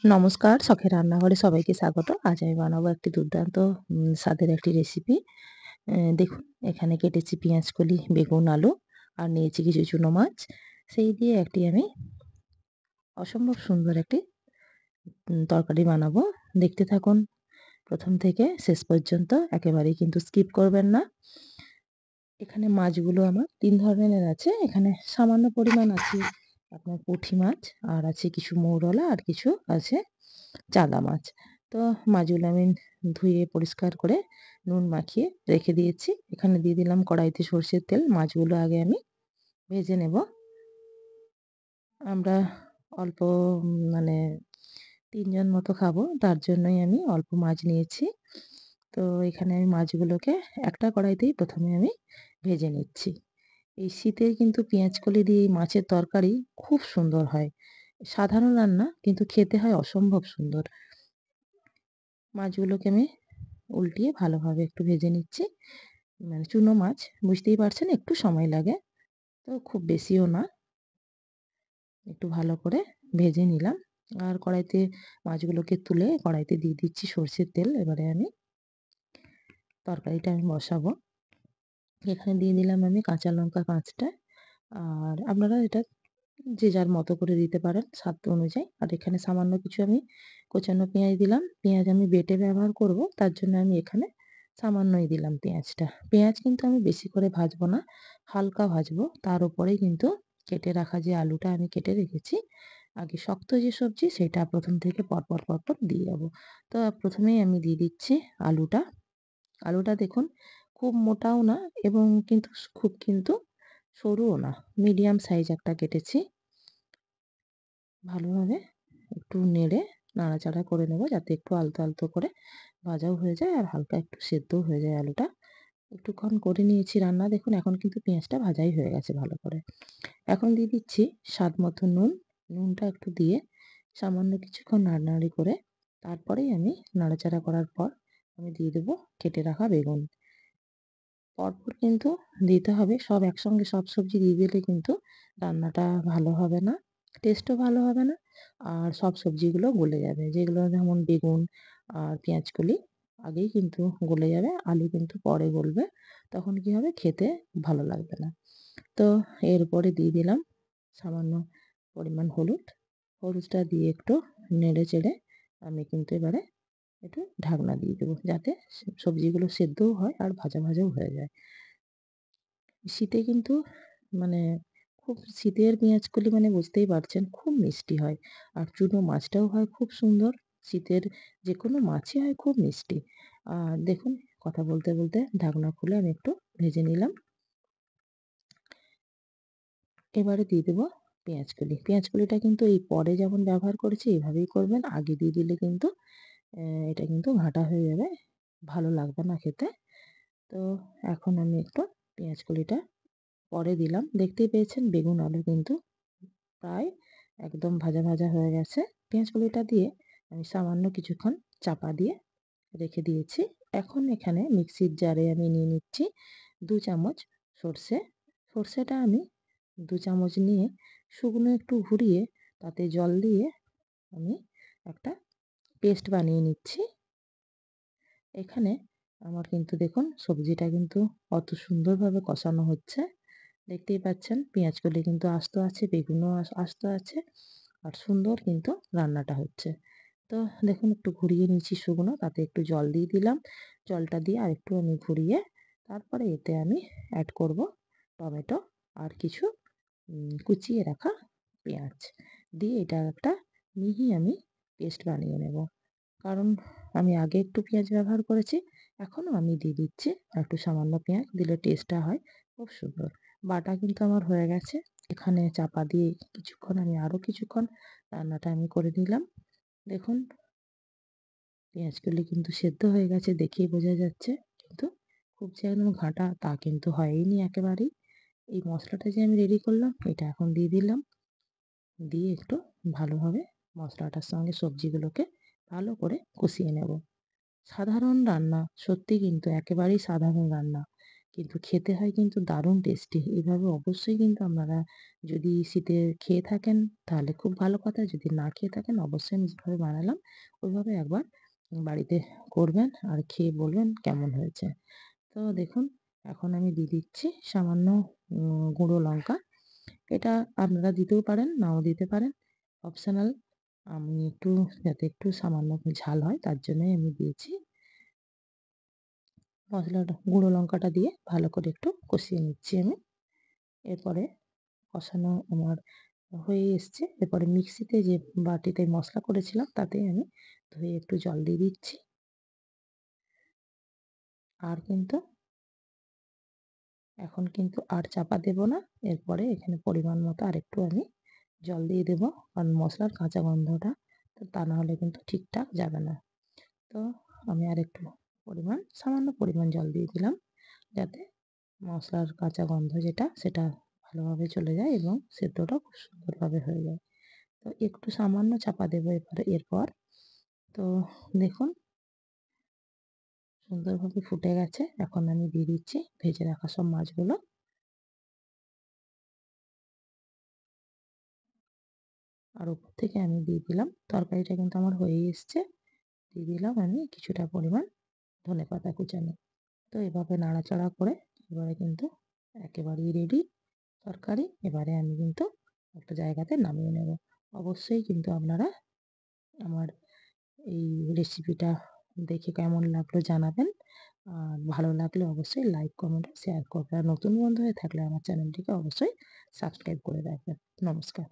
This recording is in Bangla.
নমস্কার, শখের রান্নাঘরে সবাইকে স্বাগত। আজ আমি বানাবো একটি দুর্দান্ত স্বাদের একটি রেসিপি। দেখুন এখানে কেটেছি পেঁয়াজকলি, বেগুন, আলু আর নিয়েছি কিছু চুনো মাছ। সেই দিয়ে একটি আমি অসম্ভব সুন্দর একটি তরকারি বানাবো। দেখতে থাকুন ১ম থেকে শেষ পর্যন্ত, একেবারেই কিন্তু স্কিপ করবেন না। এখানে মাছগুলো আমার ৩ ধরনের আছে। এখানে সামান্য পরিমাণ আছে আপনার পুঁটি মাছ, আর আছে কিছু মৌরলা, আর কিছু আছে চাঁদা মাছ। তো মাছগুলো আমি ধুয়ে পরিষ্কার করে নুন মাখিয়ে রেখে দিয়েছি। এখানে দিয়ে দিলাম কড়াইতে সর্ষের তেল। মাছগুলো আগে আমি ভেজে নেব। আমরা অল্প মানে ৩ জন মতো খাবো, তার জন্যই আমি অল্প মাছ নিয়েছি। তো এখানে আমি মাছগুলোকে একটা কড়াইতেই ১ম এ আমি ভেজে নিচ্ছি। এই শীতে কিন্তু পেঁয়াজকলি দিয়ে এই মাছের তরকারি খুব সুন্দর হয়। সাধারণ রান্না কিন্তু খেতে হয় অসম্ভব সুন্দর। মাছগুলোকে আমি উল্টিয়ে ভালোভাবে একটু ভেজে নিচ্ছি। মানে চুনো মাছ, বুঝতেই পারছেন একটু সময় লাগে। তো খুব বেশিও না, একটু ভালো করে ভেজে নিলাম। আর কড়াইতে মাছগুলোকে তুলে কড়াইতে দিয়ে দিচ্ছি সর্ষের তেল। এবারে আমি তরকারিটা আমি বসাবো। এখানে দিয়ে দিলাম আমি কাঁচা লঙ্কা ৫ টা। আর আপনারা এটা যে যার মতো করে দিতে পারেন স্বাদ অনুযায়ী। আর এখানে সামান্য কিছু আমি কোচানো পেঁয়াজ দিলাম। পেঁয়াজ আমি বেটে ব্যবহার করব, তার জন্য আমি এখানে সামান্যই দিলাম পেঁয়াজটা। পেঁয়াজ কিন্তু আমি বেশি করে ভাজবো না, হালকা ভাজবো। তার উপরেই কিন্তু কেটে রাখা যে আলুটা আমি কেটে রেখেছি, আগে শক্ত যে সবজি সেটা ১ম থেকে পরপর দিয়ে যাবো। তো ১ম এই আমি দিয়ে দিচ্ছি আলুটা। আলুটা দেখুন খুব মোটাও না এবং কিন্তু খুব কিন্তু সরুও না, মিডিয়াম সাইজ একটা কেটেছি। ভালোভাবে একটু নেড়ে নাড়াচাড়া করে নেব, যাতে একটু আলতো করে ভাজাও হয়ে যায় আর হালকা একটু সেদ্ধও হয়ে যায় আলুটা। একটুক্ষণ করে নিয়েছি রান্না। দেখুন এখন কিন্তু পেঁয়াজটা ভাজাই হয়ে গেছে ভালো করে। এখন দিয়ে দিচ্ছি স্বাদ মতো নুন। নুনটা একটু দিয়ে সামান্য কিছুক্ষণ নাড়ানাড়ি করে তারপরেই আমি নাড়াচাড়া করার পর আমি দিয়ে দেবো কেটে রাখা বেগুন। পরপর কিন্তু দিতে হবে। সব একসঙ্গে সব সবজি দিয়ে দিলে কিন্তু রান্নাটা ভালো হবে না, টেস্টও ভালো হবে না। আর সব সবজিগুলো গলে যাবে। যেগুলো যেমন বেগুন আর পেঁয়াজকলি আগেই কিন্তু গলে যাবে, আলু কিন্তু পরে গলবে। তখন কি হবে, খেতে ভালো লাগবে না। তো এরপরে দিয়ে দিলাম সামান্য পরিমাণ হলুদ। হলুদটা দিয়ে একটু নেড়ে চেড়ে আমি কিন্তু এবারে একটু ঢাকনা দিয়ে দেবো, যাতে সবজিগুলো সেদ্ধও হয় আর ভাজাও হয়ে যায়। শীতে কিন্তু মানে খুব শীতের পেঁয়াজকলি মানে বুঝতেই পারছেন খুব মিষ্টি হয়। আর চুনো মাছটাও হয় খুব সুন্দর। শীতের যেকোনো মাছই হয় খুব মিষ্টি। আর দেখুন কথা বলতে ঢাকনা খুলে আমি একটু ভেজে নিলাম। এবারে দিয়ে দেবো পেঁয়াজকলি। পেঁয়াজকলিটা কিন্তু এই পরে যেমন ব্যবহার করেছি এভাবেই করবেন। আগে দিয়ে দিলে কিন্তু এটা কিন্তু ঘাঁটা হয়ে যাবে, ভালো লাগবে না খেতে। তো এখন আমি একটু পেঁয়াজকলিটা পরে দিলাম। দেখতেই পেয়েছেন বেগুন আলু কিন্তু প্রায় একদম ভাজা হয়ে গেছে। পেঁয়াজকলিটা দিয়ে আমি সামান্য কিছুক্ষণ চাপা দিয়ে রেখে দিয়েছি। এখন এখানে মিক্সির জারে আমি নিয়ে নিচ্ছি ২ চামচ সর্ষে। সর্ষেটা আমি ২ চামচ নিয়ে শুকনো একটু ঘুরিয়ে তাতে জল দিয়ে আমি একটা পেস্ট বানিয়ে নিচ্ছি। এখানে আমার কিন্তু দেখুন সবজিটা কিন্তু অত সুন্দরভাবে কষানো হচ্ছে। দেখতেই পাচ্ছেন পেঁয়াজকলি কিন্তু আস্ত আছে, বেগুনও আস্ত আছে আর সুন্দর কিন্তু রান্নাটা হচ্ছে। তো দেখুন একটু ঘুরিয়ে নিয়েছি শুকনো, তাতে একটু জল দিয়ে দিলাম। জলটা দিয়ে আরেকটু আমি ঘুরিয়ে তারপরে এতে আমি অ্যাড করব টমেটো আর কিছু কুচিয়ে রাখা পেঁয়াজ দিয়ে এটা একটা মিহি আমি পেস্ট বানিয়ে নেব। কারণ আমি আগে একটু পেঁয়াজ ব্যবহার করেছি, এখনও আমি দিয়ে দিচ্ছি একটু সামান্য পেঁয়াজ দিলে টেস্টটা হয় খুব সুন্দর। বাটা কিন্তু আমার হয়ে গেছে। এখানে চাপা দিয়ে কিছুক্ষণ আমি আরও কিছুক্ষণ রান্নাটা আমি করে নিলাম। দেখুন পেঁয়াজগুলি কিন্তু সেদ্ধ হয়ে গেছে, দেখেই বোঝা যাচ্ছে। কিন্তু খুব যে একদম ঘাঁটা তা কিন্তু হয়ইনি একেবারেই। এই মশলাটা যে আমি রেডি করলাম এটা এখন দিয়ে দিলাম। দিয়ে একটু ভালোভাবে মশলাটার সঙ্গে সবজিগুলোকে ভালো করে কষিয়ে নেব। সাধারণ রান্না, সত্যি কিন্তু একেবারেই সাধারণ রান্না। কিন্তু খেতে হয় কিন্তু দারুণ টেস্টি। এভাবে অবশ্যই কিন্তু আপনারা যদি শীতে খেয়ে থাকেন তাহলে খুব ভালো কথা। যদি না খেয়ে থাকেন অবশ্যই আমি যেভাবে বানালাম ওইভাবে একবার বাড়িতে করবেন আর খেয়ে বলবেন কেমন হয়েছে। তো দেখুন এখন আমি দিয়ে দিচ্ছি সামান্য গুঁড়ো লঙ্কা। এটা আপনারা দিতেও পারেন, নাও দিতে পারেন। অপশনাল। আমি একটু যাতে একটু সামান্য ঝাল হয় তার জন্যই আমি দিয়েছি। মসলাটা গুঁড়ো লঙ্কাটা দিয়ে ভালো করে একটু কষিয়ে নিচ্ছি আমি। এরপরে কষানো আমার হয়ে এসছে। এরপরে মিক্সিতে যে বাটিতে মসলা করেছিলাম তাতেই আমি ধুয়ে একটু জল দিয়ে দিচ্ছি। আর কিন্তু এখন কিন্তু আর চাপা দেব না। এরপরে এখানে পরিমাণ মতো আরেকটু আমি জল দিয়ে দেব। কারণ মসলার কাঁচা গন্ধটা তো তা না হলে কিন্তু ঠিকঠাক যাবে না। তো আমি আরেকটু সামান্য পরিমাণ জল দিয়ে দিলাম। যাতে মসলার কাঁচা গন্ধ যেটা সেটা ভালোভাবে চলে যায় এবং সেদ্ধটাও খুব সুন্দরভাবে হয়ে যায়। তো একটু সামান্য চাপা দেবো এরপর। তো দেখুন সুন্দরভাবে ফুটে গেছে। এখন আমি দিয়ে দিচ্ছি ভেজে রাখা সব মাছগুলো। আর উপর থেকে আমি দিয়ে দিলাম তরকারিটা কিন্তু আমার হয়েই এসছে। দিয়ে দিলাম আমি কিছুটা পরিমাণ ধনেপাতা কুচানো। তো এভাবে নাড়াচাড়া করে এবারে কিন্তু একেবারেই রেডি তরকারি। এবারে আমি কিন্তু একটা জায়গাতে নামিয়ে নেব। অবশ্যই কিন্তু আপনারা আমার এই রেসিপিটা দেখে কেমন লাগলো জানাবেন। আর ভালো লাগলে অবশ্যই লাইক, কমেন্ট, শেয়ার করবেন। আর নতুন বন্ধু হয়ে থাকলে আমার চ্যানেলটিকে অবশ্যই সাবস্ক্রাইব করে রাখবেন। নমস্কার।